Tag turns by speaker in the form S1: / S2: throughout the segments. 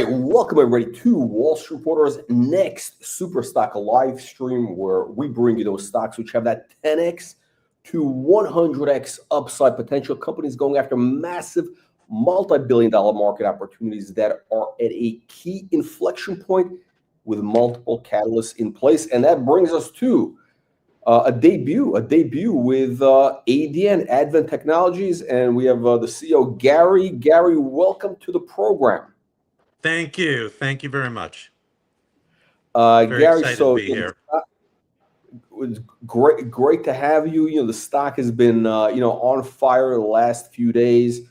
S1: right, welcome everybody to Wall Street Reporter's next Super Stock live stream, where we bring you those stocks which have that 10x to 100x upside potential. Companies going after massive multi-billion-dollar market opportunities that are at a key inflection point with multiple catalysts in place. And that brings us to a debut with ADN, Advent Technologies, and we have the CEO, Gary. Gary, welcome to the program.
S2: Thank you very much.
S1: Gary,
S2: excited
S1: so
S2: to be here.
S1: It's great to have you. You know, the stock has been on fire the last few days,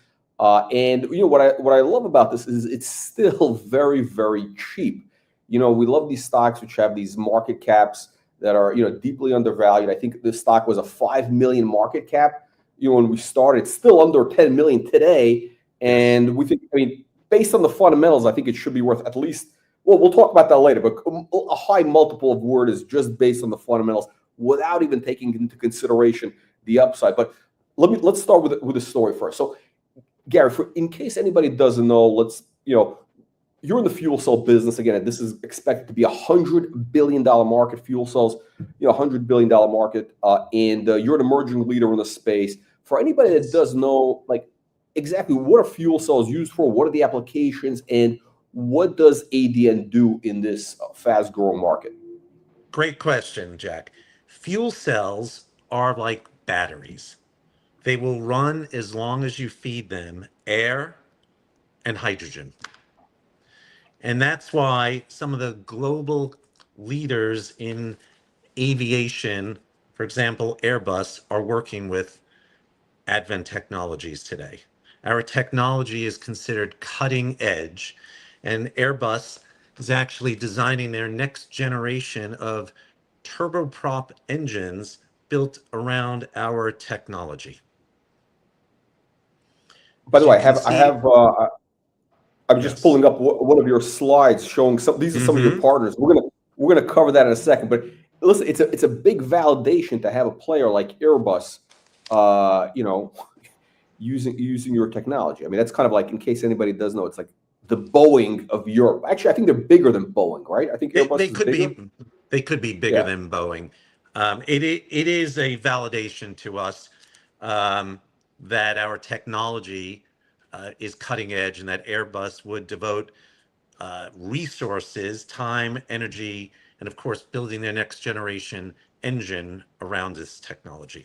S1: and what I love about this is it's still very, very cheap. We love these stocks which have these market caps that are deeply undervalued. I think this stock was a 5 million market cap when we started. It's still under 10 million today, and we think, based on the fundamentals, I think it should be worth at least, well, we'll talk about that later, but a high multiple of where it is just based on the fundamentals without even taking into consideration the upside. But let's start with the story first. So, Gary, in case anybody doesn't know, you're in the fuel cell business. Again, this is expected to be $100 billion market, fuel cells, $100 billion market, and you're an emerging leader in the space. For anybody that does know, exactly what are fuel cells used for, what are the applications, and what does ADN do in this fast-growing market?
S2: Great question, Jack. Fuel cells are like batteries. They will run as long as you feed them air and hydrogen. And that's why some of the global leaders in aviation, for example, Airbus, are working with Advent Technologies today. Our technology is considered cutting edge, and Airbus is actually designing their next generation of turboprop engines built around our technology.
S1: By the way, I'm just pulling up one of your slides showing some. These are some of your partners. We're gonna cover that in a second. But listen, it's a big validation to have a player like Airbus, using your technology. That's kind of like, in case anybody doesn't know, it's like the Boeing of Europe. Actually, I think they're bigger than Boeing, right? I think Airbus is bigger.
S2: They could be bigger than Boeing. It is a validation to us that our technology is cutting edge, and that Airbus would devote resources, time, energy, and of course, building their next generation engine around this technology.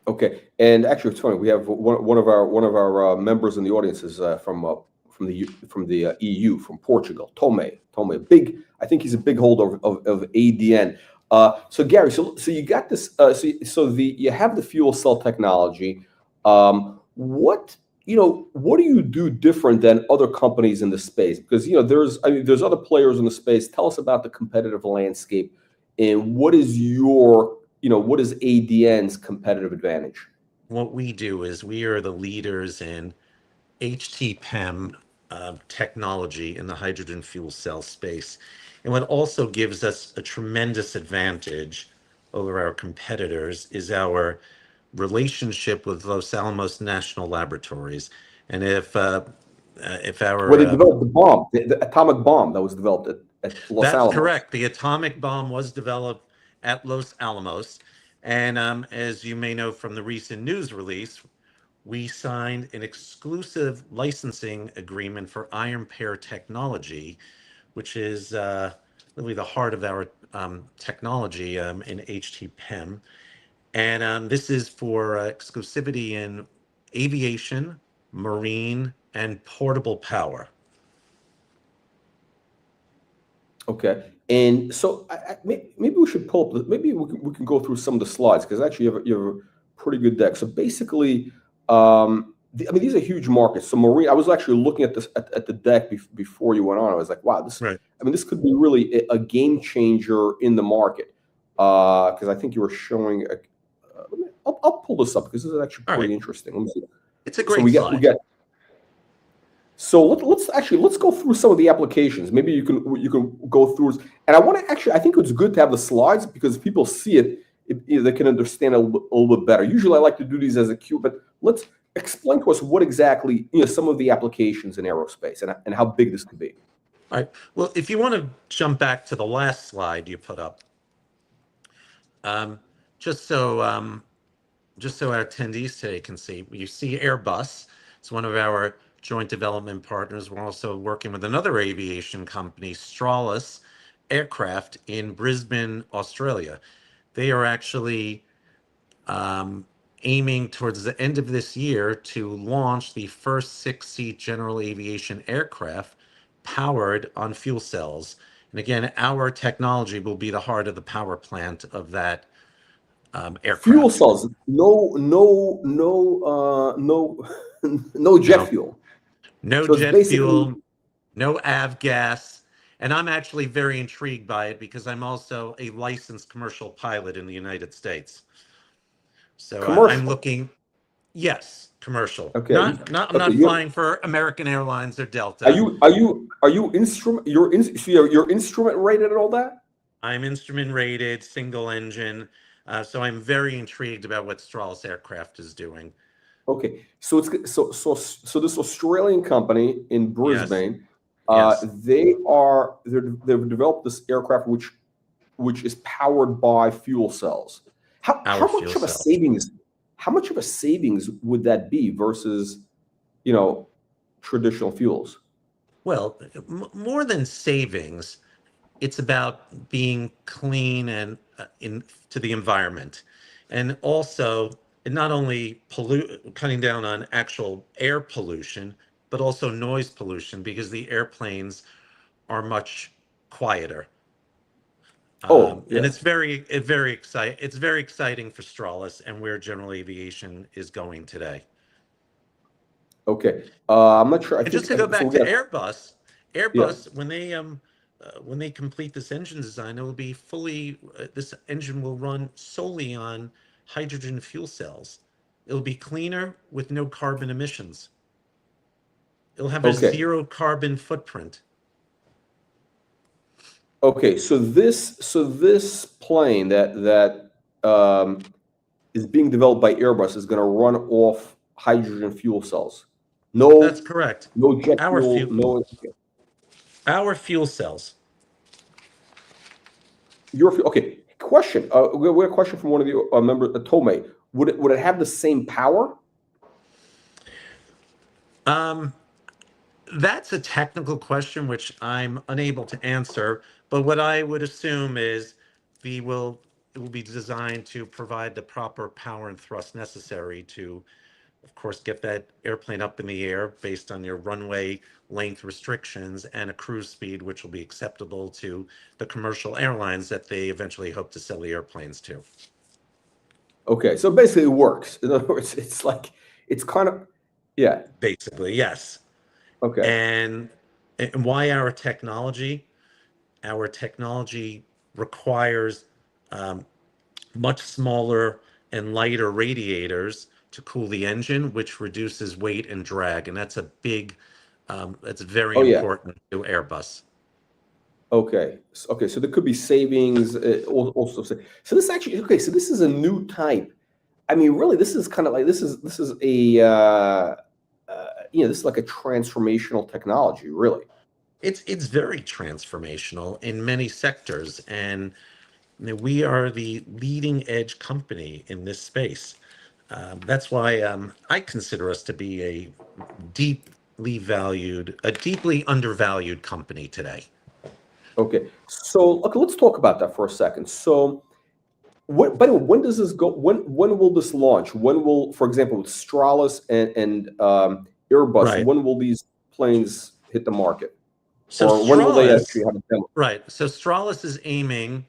S1: Okay, and actually, it's funny. We have one of our members in the audience is from the EU, from Portugal. Tome, I think he's a big holder of ADN. So Gary, so you got this. You have the fuel cell technology. What do you do different than other companies in the space? Because there's other players in the space. Tell us about the competitive landscape, and what is ADN's competitive advantage?
S2: What we do is we are the leaders in HT-PEM technology in the hydrogen fuel cell space. And what also gives us a tremendous advantage over our competitors is our relationship with Los Alamos National Laboratories. And if our
S1: they developed the bomb, the atomic bomb that was developed at Los Alamos.
S2: That's correct. The atomic bomb was developed at Los Alamos. And as you may know from the recent news release, we signed an exclusive licensing agreement for iron pair technology, which is really the heart of our technology in HT-PEM. And this is for exclusivity in aviation, marine, and portable power. Okay,
S1: and so maybe we should pull up. Maybe we can go through some of the slides, because actually you have a pretty good deck. So basically, these are huge markets. So marine. I was actually looking at this at the deck before you went on. I was like, wow, this. Right. This could be really a game changer in the market. Because I think you were showing. I'll pull this up because this is actually pretty interesting. Let me see.
S2: It's a great slide.
S1: So let's go through some of the applications. Maybe you can go through, and I think it's good to have the slides, because if people see it, they can understand a little bit better. Usually I like to do these as a cue, but explain to us what exactly, some of the applications in aerospace and how big this could be.
S2: All right. Well, if you want to jump back to the last slide you put up, um, just so just so our attendees today can see, you see Airbus. It's one of our joint development partners. We're also working with another aviation company, Stralis Aircraft in Brisbane, Australia. They are actually aiming towards the end of this year to launch the first six-seat general aviation aircraft powered on fuel cells. And again, our technology will be the heart of the power plant of that
S1: Fuel
S2: aircraft.
S1: cells, no, no jet
S2: No,
S1: fuel.
S2: no
S1: So it's
S2: jet
S1: basically,
S2: fuel, no avgas. And I'm actually very intrigued by it because I'm also a licensed commercial pilot in the United States. So I'm
S1: commercial.
S2: looking, yes, commercial.
S1: Okay.
S2: I'm
S1: Okay.
S2: not flying for American Airlines or
S1: Are
S2: Delta.
S1: you instrument? You're instrument rated and all that.
S2: I'm instrument rated, single engine. So I'm very intrigued about what Stralis Aircraft is doing.
S1: Okay. So this Australian company in
S2: Yes,
S1: Brisbane,
S2: yes,
S1: they've developed this aircraft which is powered by fuel cells.
S2: our
S1: How much
S2: fuel
S1: of a
S2: cells.
S1: savings? How much of a savings would that be versus, you know, traditional fuels?
S2: Well, more than savings, it's about being clean and in to the environment, and also not only cutting down on actual air pollution, but also noise pollution because the airplanes are much quieter.
S1: Oh,
S2: And
S1: yes.
S2: it's very exciting for Stralis and where general aviation is going today.
S1: Okay. I'm not sure.
S2: And just to go
S1: So
S2: back
S1: we
S2: to
S1: got,
S2: Airbus,
S1: yeah.
S2: when they complete this engine design, it will be fully this engine will run solely on hydrogen fuel cells. It'll be cleaner with no carbon emissions. It'll have a
S1: Okay.
S2: zero carbon footprint.
S1: Okay. So this plane that is being developed by Airbus is going to run off hydrogen fuel cells.
S2: That's
S1: No,
S2: correct.
S1: no jet
S2: Our
S1: fuel.
S2: fuel
S1: No.
S2: our fuel cells.
S1: Okay. Question. We have a question from one of the members, Tome. Would it have the same power?
S2: Um, That's a technical question which I'm unable to answer, but what I would assume is the will it will be designed to provide the proper power and thrust necessary to, of course, get that airplane up in the air based on your runway length restrictions and a cruise speed which will be acceptable to the commercial airlines that they eventually hope to sell the airplanes to.
S1: Okay. So basically, it works. In other words, it's kind of, yeah.
S2: Basically, yes.
S1: Okay.
S2: And why our technology? Our technology requires much smaller and lighter radiators to cool the engine, which reduces weight and drag. And that's very
S1: Oh yeah.
S2: important to Airbus.
S1: Okay. Okay. So there could be savings. Also, so this actually, okay. So this is a new type. I mean, really, this is kind of like this is a this is like a transformational technology, really.
S2: It's very transformational in many sectors, and we are the leading edge company in this space. That's why I consider us to be a deeply undervalued company today.
S1: Okay. So okay, let's talk about that for a second. So what? By the way, when does this go? When will this launch? When will, for example, with Stralis and Airbus,
S2: Right.
S1: when will these planes hit the market,
S2: So
S1: or when will they actually
S2: Stralis,
S1: have a demo?
S2: right. So Stralis is aiming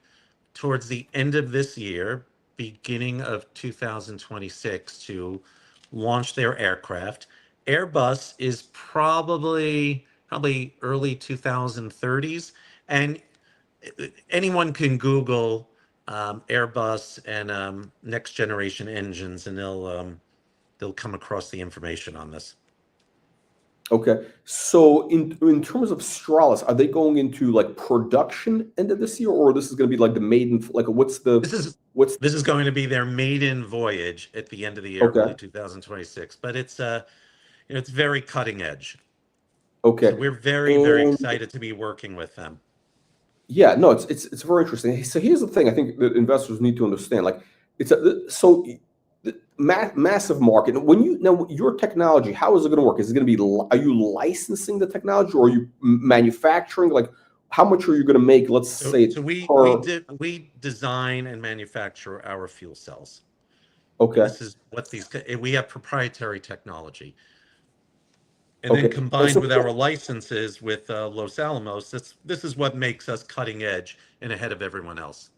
S2: towards the end of this year, beginning of 2026, to launch their aircraft. Airbus is probably early 2030s, and anyone can Google Airbus and next generation engines, and they'll come across the information on this.
S1: Okay. So in terms of Stralis, are they going into like production end of this year, or this is going to be like the maiden? Like,
S2: This is
S1: what's
S2: this is going to be their maiden voyage at the end of the year,
S1: okay?
S2: early 2026. But it's very cutting edge. So
S1: Okay.
S2: we're very, very
S1: And
S2: excited to be working with them.
S1: yeah, no, it's very interesting. So here's the thing: I think that investors need to understand. Like, it's a so massive market. When you now your technology, how is it going to work? Is it going to be? Are you licensing the technology, or are you manufacturing? Like, how much are you going to make? Let's
S2: So,
S1: say
S2: so we we
S1: per.
S2: did we design and manufacture our fuel cells, and
S1: Okay.
S2: this is what we have proprietary technology, and then
S1: Okay. And
S2: combined
S1: so
S2: with our licenses with Los Alamos, this is what makes us cutting edge and ahead of everyone else.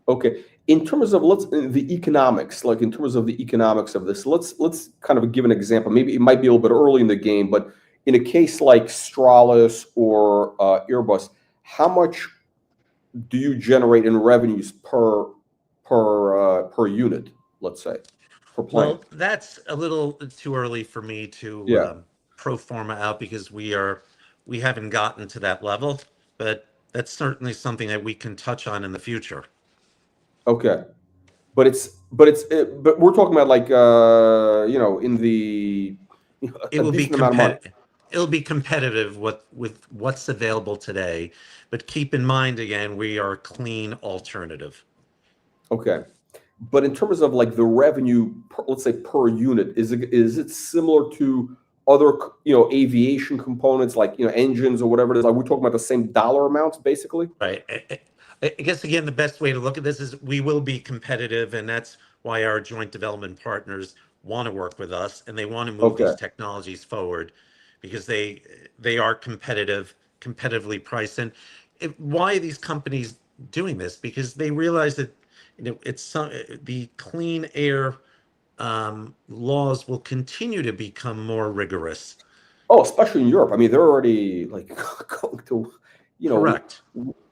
S1: okay, in terms of the economics, like in terms of the economics of this, let's kind of give an example. Maybe it might be a little bit early in the game, but in a case like Stralis or Airbus, how much do you generate in revenues per unit, let's say, per plane?
S2: Well, that's a little too early for me to
S1: Yeah.
S2: pro forma out because we haven't gotten to that level, but that's certainly something that we can touch on in the future.
S1: Okay. But we're talking about like in the
S2: It
S1: a
S2: will be
S1: decent amount of money.
S2: competitive. It'll be competitive with what's available today, but keep in mind again, we are a clean alternative.
S1: Okay. But in terms of like the revenue, let's say per unit, is it similar to other aviation components like engines or whatever it is? Are we talking about the same dollar amounts basically?
S2: Right. I guess again, the best way to look at this is we will be competitive, and that's why our joint development partners want to work with us and they want to move
S1: Okay.
S2: these technologies forward because they are competitively priced. And why are these companies doing this? Because they realize that the clean air laws will continue to become more rigorous.
S1: Oh, especially in Europe. I mean, they're already like going to, you know,
S2: Correct.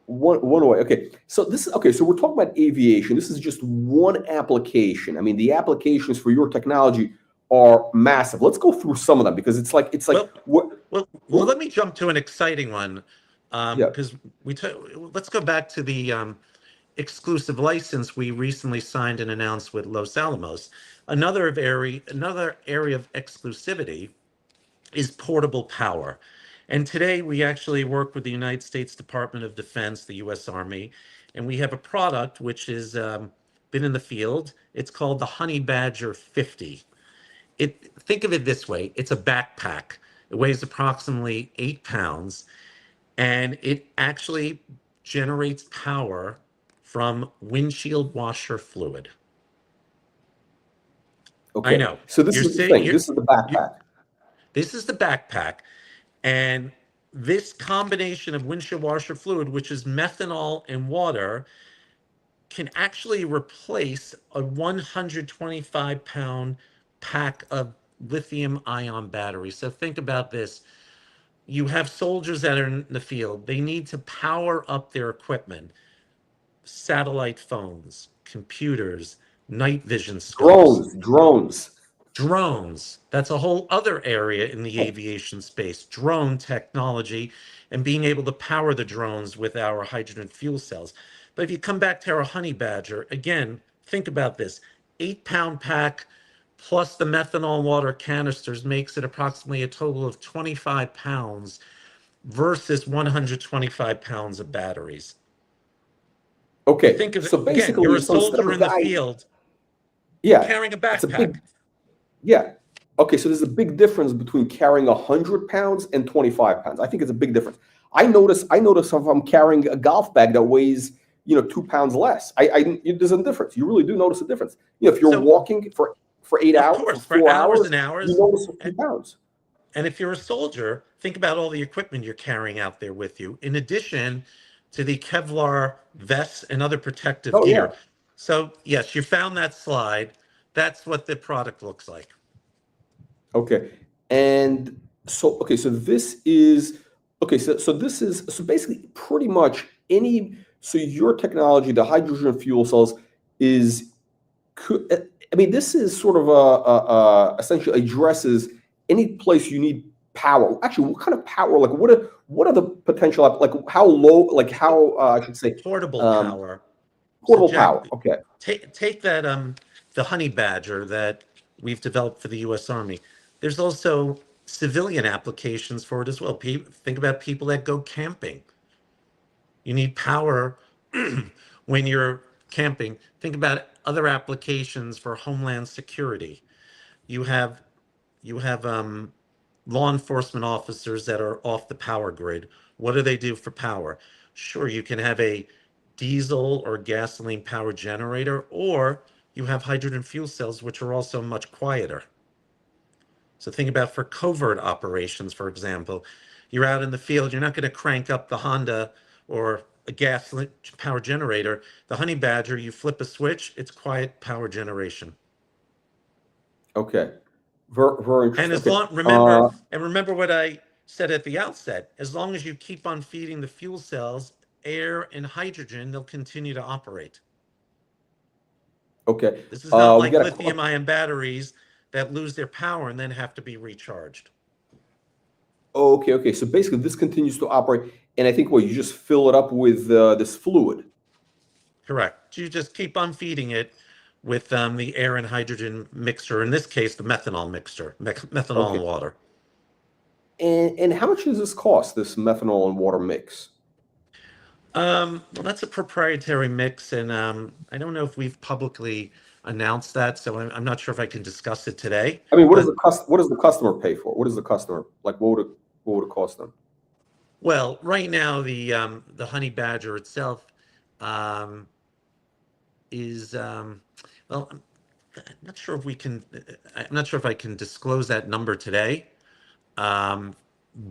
S1: one way. Okay, so this is okay. So we're talking about aviation. This is just one application. I mean, the applications for your technology are massive. Let's go through some of them because it's like
S2: Well,
S1: what
S2: well,
S1: what
S2: let me jump to an exciting one,
S1: yeah.
S2: because let's go back to the exclusive license we recently signed and announced with Los Alamos. Another area of exclusivity is portable power. And today we actually work with the United States Department of Defense, the U.S. Army, and we have a product which has been in the field. It's called the Honey Badger 50. Think of it this way: it's a backpack. It weighs approximately 8 pounds, and it actually generates power from windshield washer fluid. I
S1: Okay,
S2: know
S1: so this
S2: you're
S1: is the
S2: saying
S1: thing. This is the backpack.
S2: this is the backpack, and this combination of windshield washer fluid, which is methanol and water, can actually replace a 125-pound pack of lithium ion batteries. So think about this: you have soldiers that are in the field, they need to power up their equipment, satellite phones, computers, night vision scopes,
S1: Drones.
S2: drones. That's a whole other area in the aviation space, drone technology, and being able to power the drones with our hydrogen fuel cells. But if you come back to our Honey Badger, again, think about this: 8 pound pack plus the methanol and water canisters makes it approximately a total of 25 pounds versus 125 pounds of batteries. So
S1: Okay,
S2: think of it
S1: so
S2: again, you're
S1: basically,
S2: a
S1: so instead of
S2: soldier
S1: a
S2: in the
S1: guy,
S2: field, you're
S1: yeah,
S2: carrying a
S1: it's a
S2: backpack.
S1: big. Yeah. Okay, so there's a big difference between carrying 100 pounds and 25 pounds. I think it's a big difference. I notice if I'm carrying a golf bag that weighs 2 pounds less. There's a difference. You really do notice a difference. If you're
S2: So,
S1: walking for eight
S2: of
S1: hours, for
S2: course, for
S1: 4 hours,
S2: hours and
S1: you
S2: hours.
S1: notice a few
S2: And,
S1: pounds.
S2: and if you're a soldier, think about all the equipment you're carrying out there with you, in addition to the Kevlar vests and other protective
S1: Oh
S2: gear.
S1: yeah.
S2: So, yes, you found that slide. That's what the product looks like.
S1: Okay. And so okay, so this is okay, so this is so basically pretty much so your technology, the hydrogen fuel cells, is I mean, this is sort of essentially addresses any place you need power. Actually, what kind of power? Like, what are the potential? Like, how low? Like, how I should say,
S2: Portable
S1: um,
S2: power. So
S1: portable
S2: Jack,
S1: power. Okay.
S2: take that the honey badger that we've developed for the U.S. Army. There's also civilian applications for it as well. Think about people that go camping. You need power when you're camping. Think about other applications for homeland security. You have you have law enforcement officers that are off the power grid. What do they do for power? Sure, you can have a diesel or gasoline power generator, or you have hydrogen fuel cells, which are also much quieter. So think about for covert operations, for example, you're out in the field, you're not going to crank up the Honda or a gas power generator. The Honey Badger, you flip a switch, it's quiet power generation.
S1: Okay. Very, very
S2: And
S1: interesting.
S2: as
S1: Okay.
S2: long remember what I said at the outset, as long as you keep on feeding the fuel cells air and hydrogen, they'll continue to operate.
S1: Okay.
S2: This is not
S1: We
S2: like
S1: got
S2: lithium ion batteries that lose their power and then have to be recharged.
S1: okay. Okay. So basically, this continues to operate, and I think what you just fill it up with this fluid.
S2: Correct. You just keep on feeding it with the air and hydrogen mixture. In this case, the methanol mixture, methanol
S1: Okay.
S2: and water.
S1: And how much does this cost? This methanol and water mix?
S2: Well, that's a proprietary mix, and I don't know if we've publicly announced that, so I'm not sure if I can discuss it today.
S1: I mean,
S2: But
S1: what does the customer pay for? What does the customer like? What would it cost them?
S2: well, right now the honey badger itself um, is well, I'm not sure if we can. I'm not sure if I can disclose that number today. Um,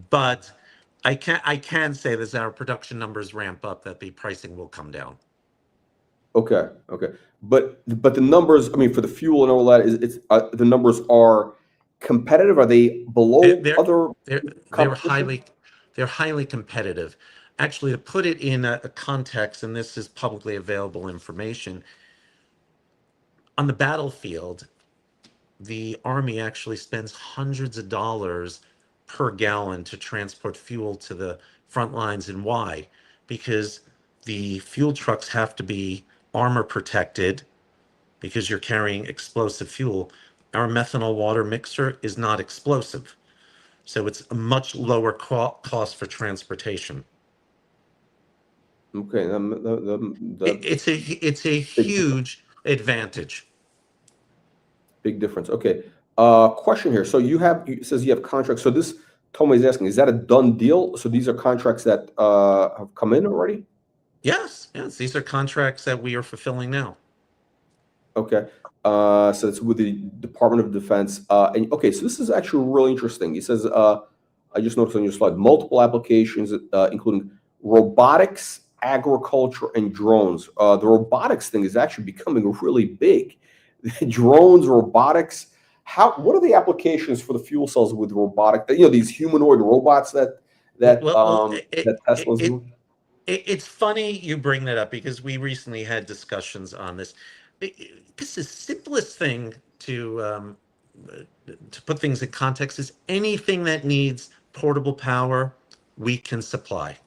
S2: but I can say that as our production numbers ramp up, that the pricing will come down.
S1: Okay, okay, but the numbers. I mean, for the fuel and all that, is it's the numbers are competitive? Are they
S2: They're
S1: below
S2: they're
S1: other
S2: they're, they're
S1: competition?
S2: highly competitive. Actually, to put it in a context, and this is publicly available information, on the battlefield, the Army actually spends hundreds of dollars per gallon to transport fuel to the front lines. And why? Because the fuel trucks have to be armor protected because you're carrying explosive fuel. Our methanol water mixture is not explosive. So it's a much lower cost for transportation.
S1: Okay,
S2: It's a
S1: big difference.
S2: huge advantage.
S1: Big difference. Okay. Question here. So it says you have contracts. So this Toma is asking, is that a done deal? So these are contracts that have come in already?
S2: Yes, yes, these are contracts that we are fulfilling now.
S1: Okay. So it's with the Department of Defense. And okay, so this is actually really interesting. It says, I just noticed on your slide, multiple applications, including robotics, agriculture, and drones. The robotics thing is actually becoming really big. Drones, robotics. What are the applications for the fuel cells with robotic? These humanoid robots that that Tesla's doing.
S2: It's funny you bring that up because we recently had discussions on this. This is the simplest thing to put things in context is anything that needs portable power, we can supply.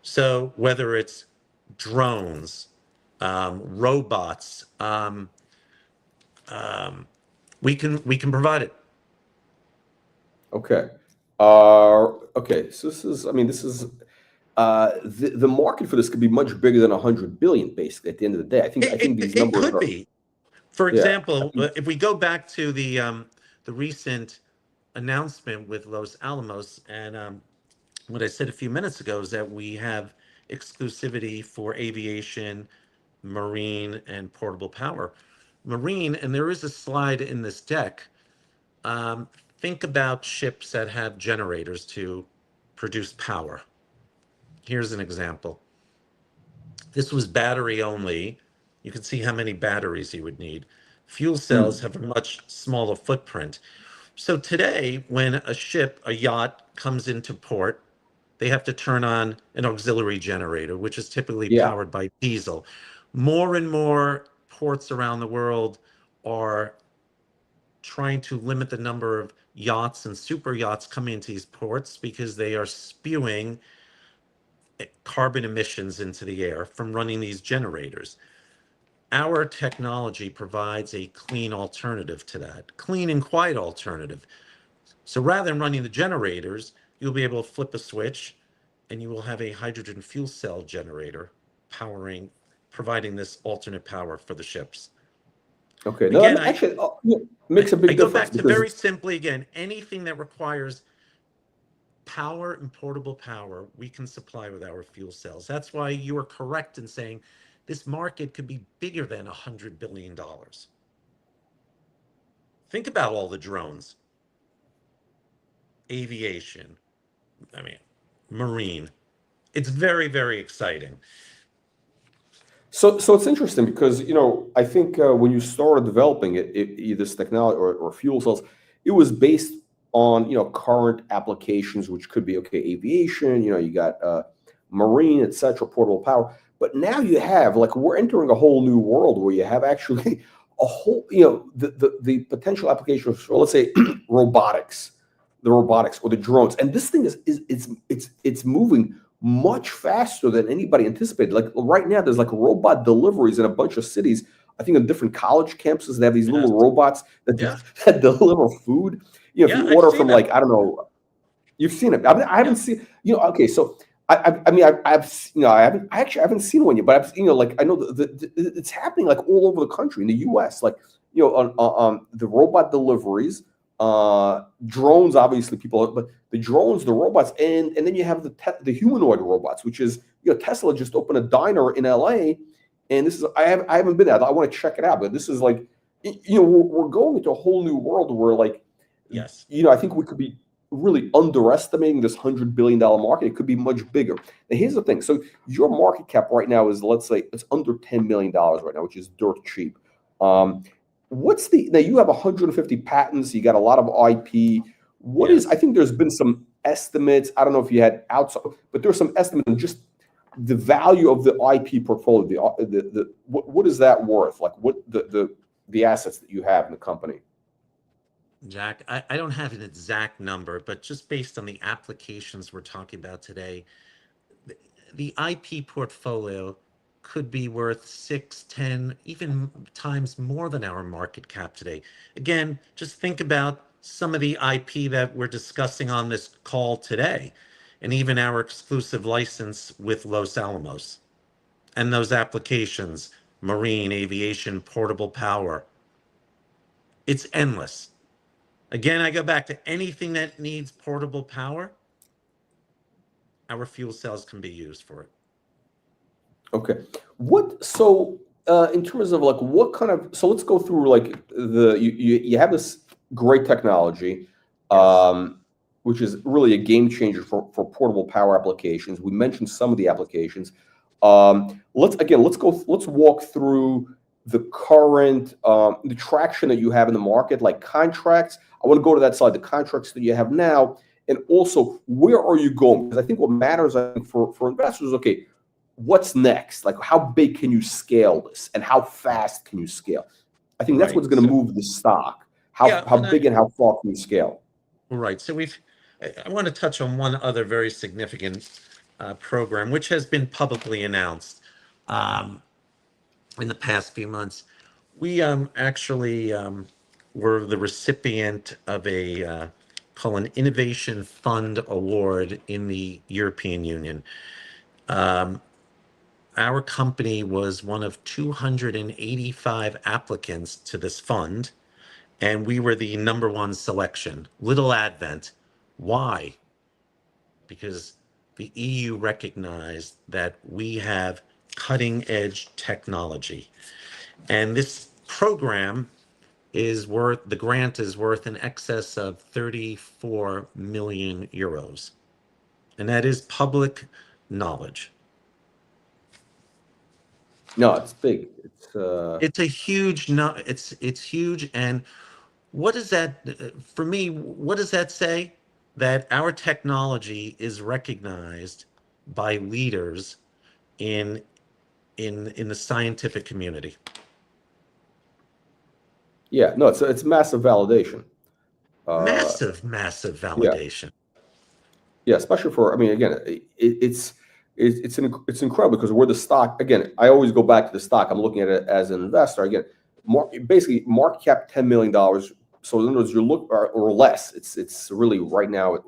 S2: So whether it's drones, robots, we can provide it.
S1: Okay. Okay. So this is, I mean, this is the market for this could be much bigger than 100 billion. Basically, at the end of the day, I think these
S2: It
S1: numbers
S2: could
S1: are.
S2: be. For
S1: Yeah.
S2: example, if we go back to the recent announcement with Los Alamos, and what I said a few minutes ago is that we have exclusivity for aviation, marine, and portable power. Marine, and there is a slide in this deck. Um, think about ships that have generators to produce power. Here's an example. This was battery only. You can see how many batteries you would need. Fuel cells
S1: Hmm.
S2: have a much smaller footprint. So today, when a ship, a yacht comes into port, they have to turn on an auxiliary generator, which is typically
S1: Yeah.
S2: powered by diesel. More and more ports around the world are trying to limit the number of yachts and super yachts coming into these ports because they are spewing carbon emissions into the air from running these generators. Our technology provides a clean alternative to that, clean and quiet alternative. So rather than running the generators, you'll be able to flip a switch and you will have a hydrogen fuel cell generator providing this alternate power for the ships.
S1: Okay, no,
S2: Again,
S1: actually, yeah, makes a
S2: I
S1: big
S2: go
S1: difference
S2: back to
S1: because
S2: very simply again, anything that requires power and portable power, we can supply with our fuel cells. That's why you are correct in saying this market could be bigger than $100 billion. Think about all the drones, aviation, I mean, marine. It's very, very exciting.
S1: so it's interesting because I think when you started developing this technology or fuel cells, it was based on current applications, which could be aviation. You got marine, etc., portable power. But now you have like we're entering a whole new world where you have actually a whole the potential applications for, let's say, robotics, the robotics or the drones, and this thing it's moving much faster than anybody anticipated. Like right now, there's like robot deliveries in a bunch of cities. I think on different college campuses, they have these
S2: Yes.
S1: little robots that,
S2: Yeah.
S1: that deliver food. If
S2: Yeah,
S1: you
S2: I've
S1: order
S2: seen
S1: from
S2: them.
S1: like, I don't know, you've seen it. I haven't
S2: Yeah.
S1: seen, okay. So I mean, I haven't seen one yet, but like I know it's happening like all over the country in the U.S. Like, on the robot deliveries, drones, obviously but the drones, the robots, and then you have the humanoid robots, which is Tesla just opened a diner in L.A. and this is I haven't been there. I want to check it out, but this is like we're going into a whole new world where like
S2: Yes.
S1: I think we could be really underestimating this $100 billion market. It could be much bigger. Now, here's the thing. So your market cap right now is, let's say, it's under $10 million right now, which is dirt cheap. Now you have 150 patents. You got a lot of IP. I
S2: Yes.
S1: think there's been some estimates. I don't know if you had outside, but there's some estimates on just the value of the IP portfolio. What is that worth? Like what the assets that you have in the company?
S2: Jack, I don't have an exact number, but just based on the applications we're talking about today, the IP portfolio could be worth 6, 10, even times more than our market cap today. Again, just think about some of the IP that we're discussing on this call today, and even our exclusive license with Los Alamos and those applications, marine, aviation, portable power. It's endless. Again, I go back to anything that needs portable power, our fuel cells can be used for it.
S1: Okay. In terms of like what kind of, so let's go through like you have this great technology,
S2: Yes.
S1: which is really a game changer for portable power applications. We mentioned some of the applications. Let's walk through the current, the traction that you have in the market, like contracts. I want to go to that side, the contracts that you have now, and also where are you going? Because I think what matters, I think, for investors, okay, what's next? Like, how big can you scale this, and how fast can you scale? I think that's
S2: Right.
S1: what's going to move the stock.
S2: Yeah,
S1: How big and how far can you scale?
S2: right. I want to touch on one other very significant program, which has been publicly announced um, in the past few months. We actually were the recipient of a called an Innovation Fund Award in the European Union. Our company was one of 285 applicants to this fund, and we were the number one selection. Little Advent. Why? Because the EU recognized that we have cutting edge technology. And this program the grant is worth in excess of 34 million euros. And that is public knowledge.
S1: No, it's big.
S2: It's a huge, no, it's huge. And what does that, for me, what does that say? That our technology is recognized by leaders in in the scientific community.
S1: Yeah, no, it's massive validation. Uh,
S2: Massive
S1: yeah,
S2: validation.
S1: yeah, especially for, I mean, again, it's incredible because we're the stock. Again, I always go back to the stock. I'm looking at it as an investor. Again, basically market cap $10 million. So in other words, you look or less. It's really right now it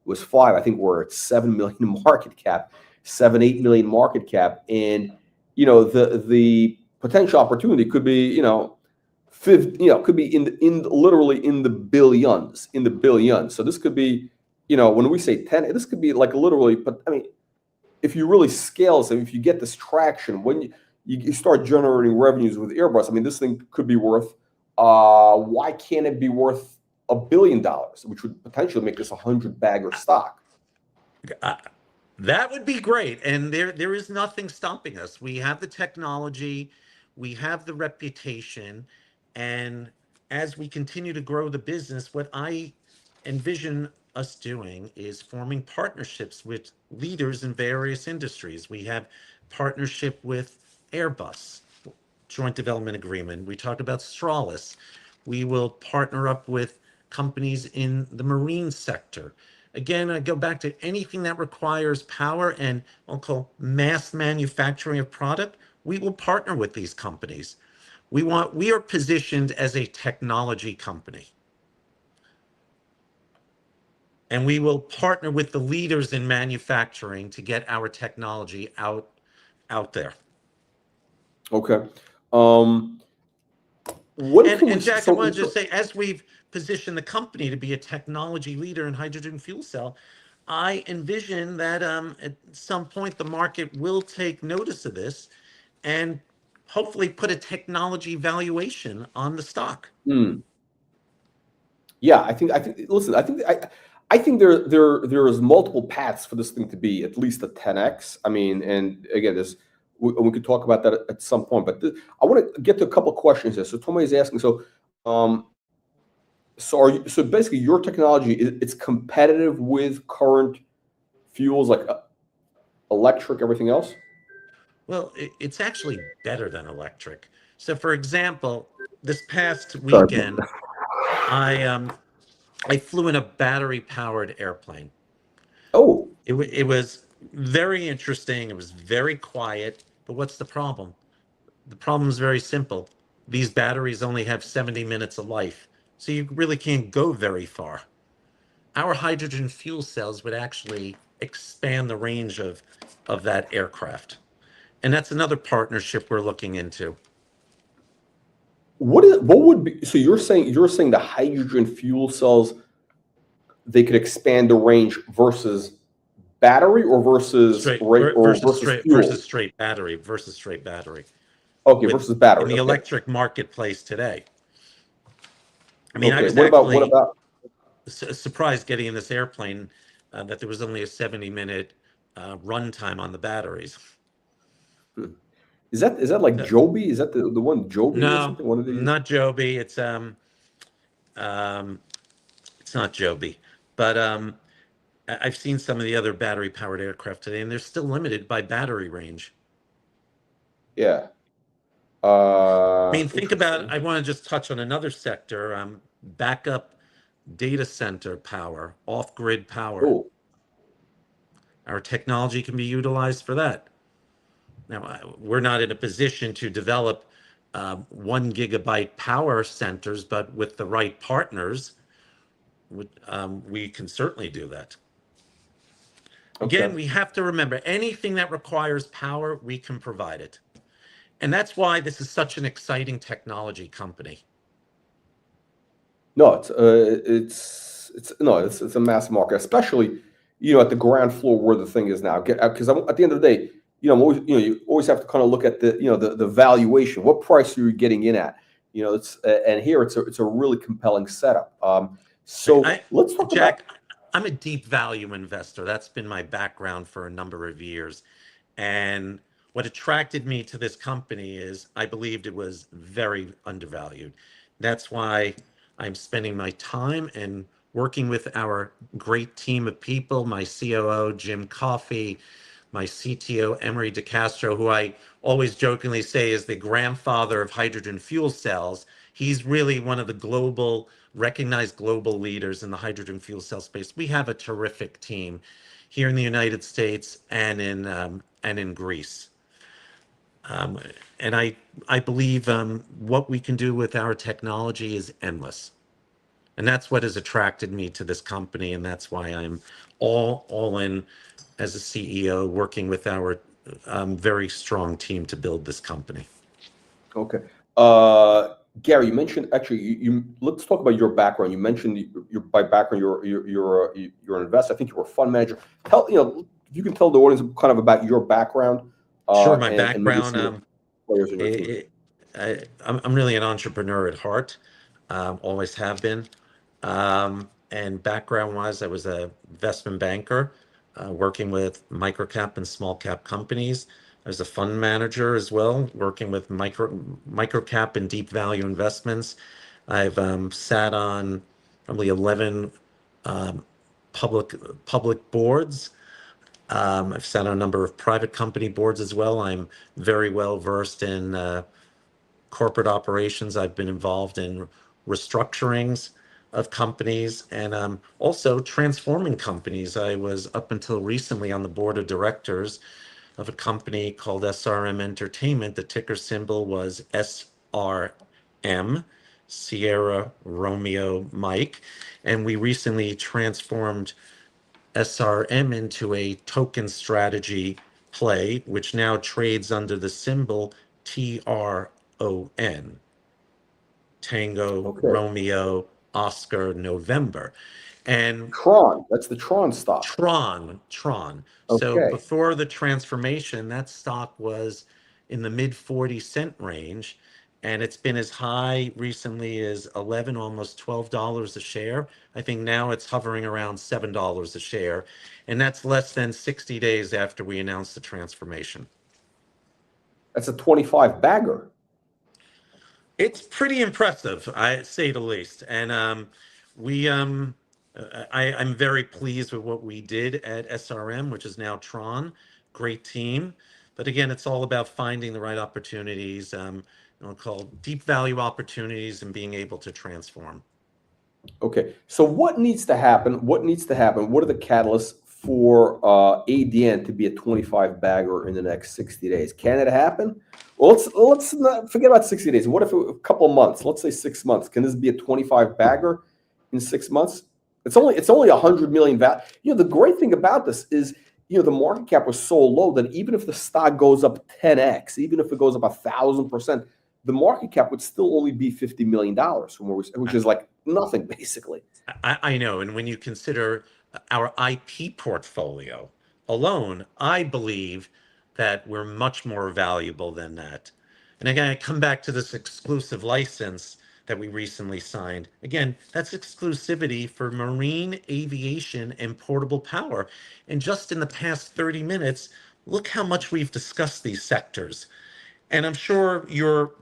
S1: was five. I think we're at 7 million market cap, 7-8 million market cap, and the potential opportunity could be could be in literally in the billions, in the billions. So this could be, when we say 10, this could be like literally, but I mean, if you really scale this, if you get this traction, when you start generating revenues with Airbus, I mean, this thing could be worth, why can't it be worth $1 billion, which would potentially make this 100 bagger stock?
S2: Uh, that would be great. And there is nothing stopping us. We have the technology, we have the reputation, and as we continue to grow the business, what I envision us doing is forming partnerships with leaders in various industries. We have partnership with Airbus, joint development agreement. We talked about Stralis. We will partner up with companies in the marine sector. Again, I go back to anything that requires power and I'll call mass manufacturing of product. We will partner with these companies. We are positioned as a technology company. And we will partner with the leaders in manufacturing to get our technology out there.
S1: Okay. When can we?
S2: And Jack, I want to just say, as we've positioned the company to be a technology leader in hydrogen fuel cell, I envision that at some point the market will take notice of this and hopefully put a technology valuation on the stock.
S1: Hmm. Yeah, I think. Listen, I think there is multiple paths for this thing to be at least a 10x. I mean, and again, we could talk about that at some point. But I want to get to a couple of questions here. So Tommy is asking. Um, so basically, your technology it's competitive with current fuels like electric, everything else.
S2: Well, it's actually better than electric. So, for example, this past
S1: Sorry.
S2: weekend, I flew in a battery-powered airplane.
S1: Oh,
S2: It was very interesting. It was very quiet. But what's the problem? The problem is very simple. These batteries only have 70 minutes of life, so you really can't go very far. Our hydrogen fuel cells would actually expand the range of that aircraft. And that's another partnership we're looking into.
S1: what would be? So you're saying the hydrogen fuel cells they could expand the range versus battery or versus
S2: Straight
S1: rate or
S2: versus
S1: versus
S2: straight
S1: fuel?
S2: versus straight battery
S1: Okay,
S2: with
S1: versus
S2: in
S1: battery.
S2: the
S1: Okay.
S2: electric marketplace today. I mean, I
S1: Okay.
S2: was
S1: What
S2: actually
S1: about?
S2: surprised getting in this airplane that there was only a 70-minute run time on the batteries.
S1: Hmm. Is that like
S2: So,
S1: Joby? Is that the one Joby or
S2: no,
S1: something? One of these?
S2: not Joby. Um, it's not Joby, but I've seen some of the other battery powered aircraft today, and they're still limited by battery range.
S1: Yeah.
S2: I mean, think about,
S1: Interesting.
S2: I want to just touch on another sector, backup data center power, off grid power.
S1: Oh,
S2: Our technology can be utilized for that. Now, we're not in a position to develop 1 gigabyte power centers, but with the right partners, we can certainly do that.
S1: okay.
S2: Again, we have to remember anything that requires power, we can provide it. And that's why this is such an exciting technology company.
S1: No, it's no, it's a mass market, especially at the ground floor where the thing is now. Because at the end of the day, I'm always you always have to kind of look at the valuation. What price are you getting in at? It's and here it's a really compelling setup. So
S2: I,
S1: let's talk about.
S2: Jack, I'm a deep value investor. That's been my background for a number of years. And what attracted me to this company is I believed it was very undervalued. That's why I'm spending my time and working with our great team of people, my COO, Jim Coffey, my CTO, Emery DeCastro, who I always jokingly say is the grandfather of hydrogen fuel cells. He's really one of the recognized global leaders in the hydrogen fuel cell space. We have a terrific team here in the United States and in Greece. Um, and I believe what we can do with our technology is endless. And that's what has attracted me to this company, and that's why I'm all in as a CEO, working with our very strong team to build this company.
S1: Okay. Gary, you mentioned actually. Let's talk about your background. You mentioned your by background, you're an investor. I think you're a fund manager. If you can tell the audience kind of about your background,
S2: Sure, my
S1: and maybe some of
S2: background,
S1: the players in your team.
S2: I'm really an entrepreneur at heart, always have been. And background-wise, I was a investment banker, working with microcap and small cap companies. I was a fund manager as well, working with microcap and deep value investments. I've sat on probably 11 um, public boards. I've sat on a number of private company boards as well. I'm very well versed in corporate operations. I've been involved in restructurings of companies and also transforming companies. I was up until recently on the board of directors of a company called SRM Entertainment. The ticker symbol was SRM, Sierra Romeo Mike. And we recently transformed SRM into a token strategy play, which now trades under the symbol TRON, Tango,
S1: Okay.
S2: Romeo, Oscar, November. And
S1: Tron. That's the Tron stock.
S2: Tron. So
S1: Okay.
S2: before the transformation, that stock was in the mid 40-cent range, and it's been as high recently as 11, almost $12 a share. I think now it's hovering around $7 a share, and that's less than 60 days after we announced the transformation.
S1: That's a 25 bagger.
S2: It's pretty impressive, I say the least. And we, I'm very pleased with what we did at SRM, which is now Tron. Great team. But again, it's all about finding the right opportunities, called deep value opportunities, and being able to transform.
S1: Okay. So what needs to happen? What needs to happen? What are the catalysts for ADN to be a 25 bagger in the next 60 days? Can it happen? Well, let's not forget about 60 days. What if a couple of months? Let's say 6 months. Can this be a 25 bagger in 6 months? It's only 100 million value. The great thing about this is the market cap was so low that even if the stock goes up 10x, even if it goes up 1,000%, the market cap would still only be $50 million from where which is like nothing basically.
S2: I know. And when you consider our IP portfolio alone, I believe that we're much more valuable than that. And again, I come back to this exclusive license that we recently signed. Again, that's exclusivity for marine aviation and portable power. And just in the past 30 minutes, look how much we've discussed these sectors. And I'm sure your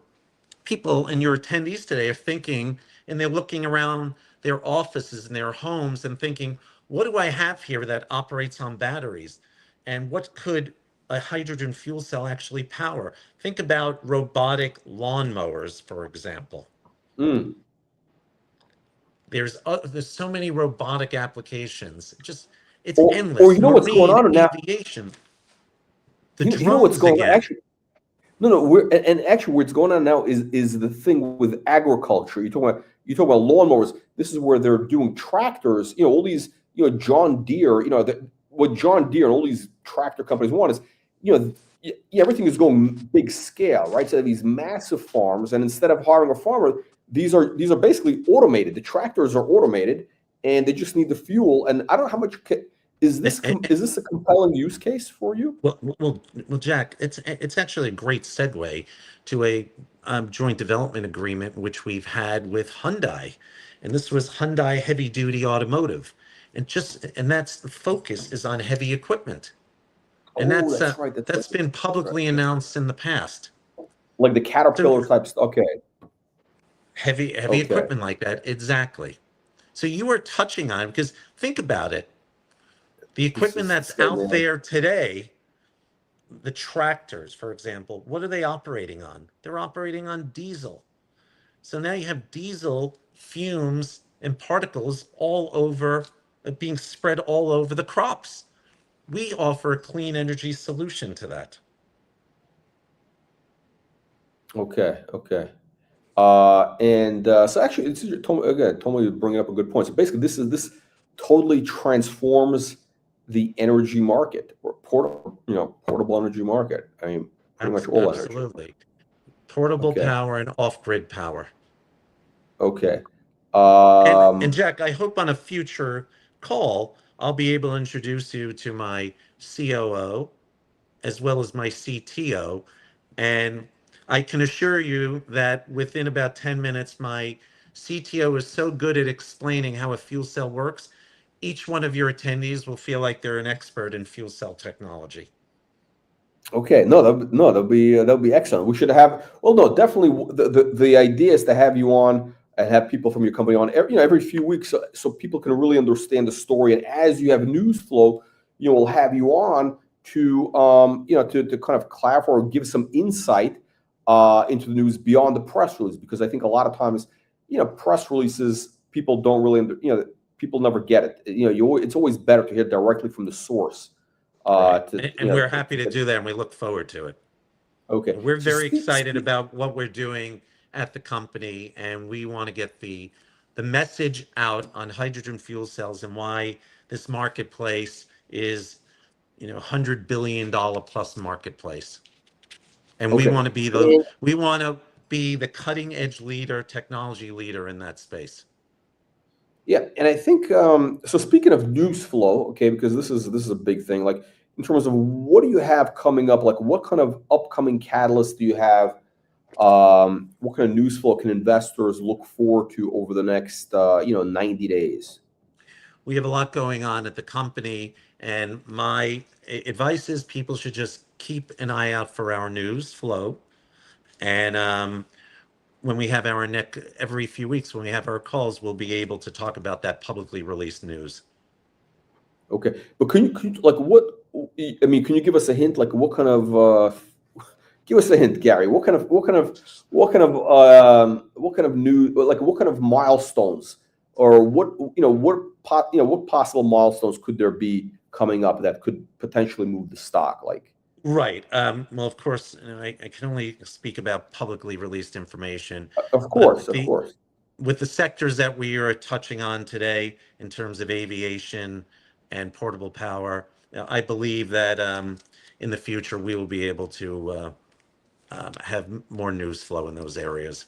S2: people and your attendees today are thinking, and they're looking around their offices and their homes and thinking, what do I have here that operates on batteries? And what could a hydrogen fuel cell actually power? Think about robotic lawnmowers, for example.
S1: Mm.
S2: There's so many robotic applications. It's
S1: Or
S2: endless.
S1: you know what's going
S2: Marine
S1: on now?
S2: aviation, the
S1: You know what's
S2: drones
S1: going on
S2: again.
S1: actually. No, and actually what's going on now is the thing with agriculture. You talk about lawnmowers. This is where they're doing tractors. All these John Deere. What John Deere and all these tractor companies want is everything is going big scale, right? So these massive farms, and instead of hiring a farmer, these are basically automated. The tractors are automated, and they just need the fuel. And I don't know how much is this a compelling use case for you?
S2: Well, Jack, it's actually a great segue to a joint development agreement which we've had with Hyundai, and this was Hyundai Heavy Duty Automotive, and that's the focus is on heavy equipment, and
S1: Oh, that's right. That's
S2: that's
S1: right.
S2: been
S1: That's right.
S2: publicly
S1: That's
S2: announced in the past.
S1: like the
S2: So
S1: Caterpillar type stuff. Okay.
S2: heavy
S1: Okay.
S2: equipment like that, exactly. So you were touching on because think about it, the
S1: This
S2: equipment
S1: is
S2: that's
S1: so
S2: out
S1: man.
S2: there today. The tractors, for example, what are they operating on? They're operating on diesel. So now you have diesel fumes and particles all over, being spread all over the crops. We offer a clean energy solution to that.
S1: Okay, okay. And so actually, it's again, totally bringing up a good point. So basically, this totally transforms the energy market, or portable energy market. I mean, pretty much all energy.
S2: Absolutely. Portable
S1: Okay,
S2: power and off-grid power.
S1: okay.
S2: And Jack, I hope on a future call, I'll be able to introduce you to my COO as well as my CTO. And I can assure you that within about 10 minutes, my CTO is so good at explaining how a fuel cell works, each one of your attendees will feel like they're an expert in fuel cell technology.
S1: Okay, no, that'll be excellent. We should have. Well, no, definitely. The idea is to have you on and have people from your company on every few weeks, so people can really understand the story. And as you have news flow, we'll have you on to to kind of clarify or give some insight into the news beyond the press release, because I think a lot of times press releases, people don't really people never get it. It's always better to hear directly from the source.
S2: Right.
S1: To
S2: And we're
S1: to
S2: happy to
S1: get.
S2: do that, and we look forward to it.
S1: Okay.
S2: We're
S1: So
S2: very excited about what we're doing at the company, and we want to get the message out on hydrogen fuel cells and why this marketplace is, $100 billion plus marketplace. And
S1: okay. And,
S2: we want to be the cutting edge leader, technology leader in that space.
S1: yeah, and I think so. Speaking of news flow, okay, because this is a big thing. Like in terms of what do you have coming up? Like what kind of upcoming catalysts do you have? What kind of news flow can investors look forward to over the next 90 days?
S2: We have a lot going on at the company, and my advice is people should just keep an eye out for our news flow. And when we have our neck every few weeks, when we have our calls, we'll be able to talk about that publicly released news.
S1: Okay, but can you like what? I mean, can you give us a hint? Like what kind of? Give us a hint, Gary. What kind of new, like what kind of milestones, or what possible milestones could there be coming up that could potentially move the stock? Like,
S2: Right. Well, of course, I can only speak about publicly released information,
S1: of
S2: but
S1: course, of
S2: the
S1: course.
S2: with the sectors that we are touching on today in terms of aviation and portable power, I believe that in the future we will be able to have more news flow in those areas.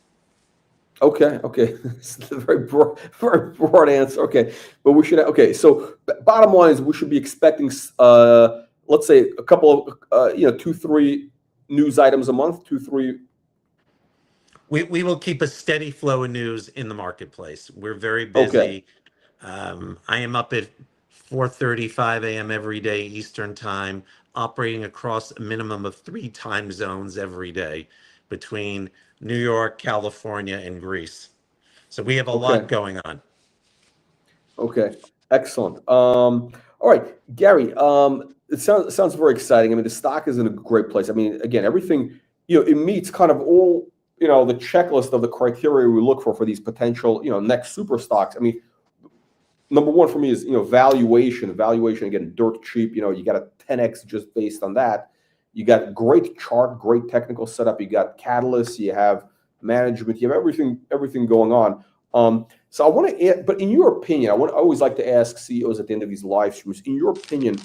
S1: Okay, okay. It's a very broad answer. Okay, but we should. Okay, so bottom line is we should be expecting, let's say, a couple of, 2, 3 news items a month, 2, 3.
S2: We will keep a steady flow of news in the marketplace. We're very
S1: Okay,
S2: busy. I am up at 4:35 a.m. every day Eastern time, operating across a minimum of 3 time zones every day between New York, California, and Greece. So we have a lot
S1: okay,
S2: going on.
S1: okay. Excellent. All right, Gary. It sounds very exciting. I mean, the stock is in a great place. I mean, again, everything it meets kind of all the checklist of the criteria we look for these potential next super stocks. I mean, number one for me is valuation. Valuation, again, dirt cheap. You got a 10x just based on that. You got great chart, great technical setup. You got catalysts. You have management. You have everything going on. So I want to, but in your opinion, I always like to ask CEOs at the end of these live streams. In your opinion,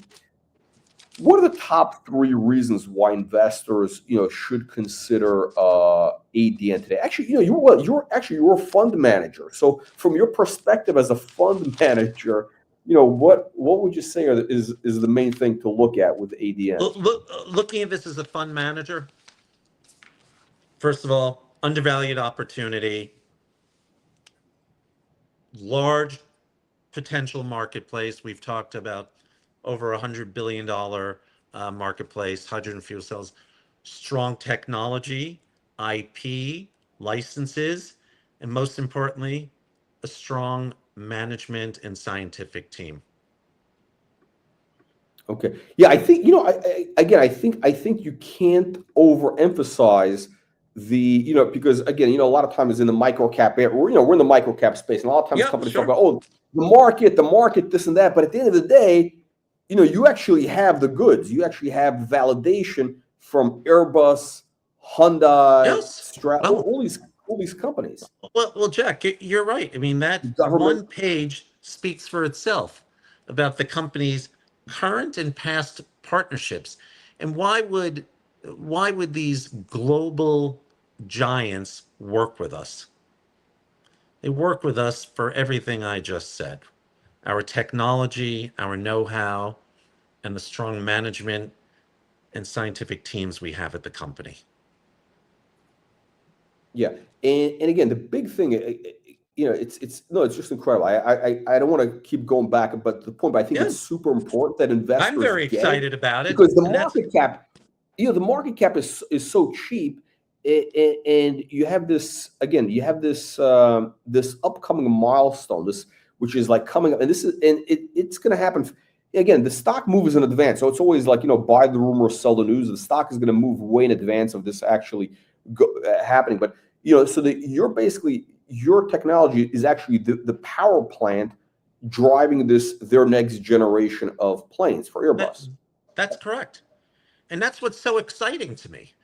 S1: what are the top 3 reasons why investors should consider ADN today? Actually, you're a fund manager. So from your perspective as a fund manager, what would you say is the main thing to look at with ADN?
S2: Looking at this as a fund manager, first of all, undervalued opportunity, large potential marketplace. We've talked about over $100 billion marketplace, hydrogen fuel cells, strong technology, IP, licenses, and most importantly, a strong management and scientific team.
S1: Okay. Yeah, I think again, I think you can't overemphasize because again, a lot of times in the micro cap area, we're in the micro cap space, and a lot of times
S2: Yeah,
S1: companies
S2: sure.
S1: talk about, oh, the market, this and that. But at the end of the day, you actually have the goods. You actually have validation from Airbus, Hyundai,
S2: Yes. Well,
S1: all these companies.
S2: well, Jack, you're right. I mean, that
S1: Government.
S2: one page speaks for itself about the company's current and past partnerships. And why would these global giants work with us? They work with us for everything I just said. Our technology, our know-how, and the strong management and scientific teams we have at the company.
S1: Yeah, and again, the big thing, it's just incredible. I don't want to keep going back, but the point, but I think
S2: Yeah,
S1: it's super important that
S2: I'm
S1: investors
S2: very
S1: get it,
S2: excited about it.
S1: because the
S2: And that's
S1: market cap, is so cheap, and you have this again, this upcoming milestone, which is like coming up, and it's going to happen. Again, the stock moves in advance, so it's always like, buy the rumor, sell the news. The stock is going to move way in advance of this actually happening. But so that your technology is actually the power plant driving their next generation of planes for
S2: that,
S1: Airbus.
S2: that's correct. And that's what's so exciting to me.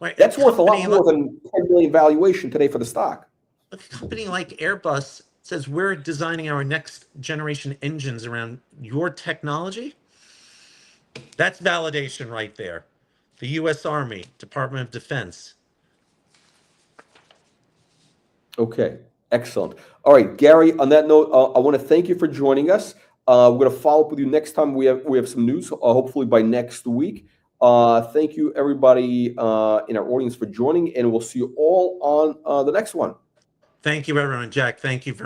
S2: Right?
S1: That's worth a lot more than 10 million valuation today for the stock.
S2: A company like Airbus says we're designing our next generation engines around your technology. That's validation right there. The U.S. Army, Department of Defense.
S1: Okay, excellent. All right, Gary, on that note, I want to thank you for joining us. We're going to follow up with you next time we have some news, hopefully by next week. Thank you, everybody in our audience, for joining, and we'll see you all on the next one.
S2: Thank you, everyone. Jack, thank you very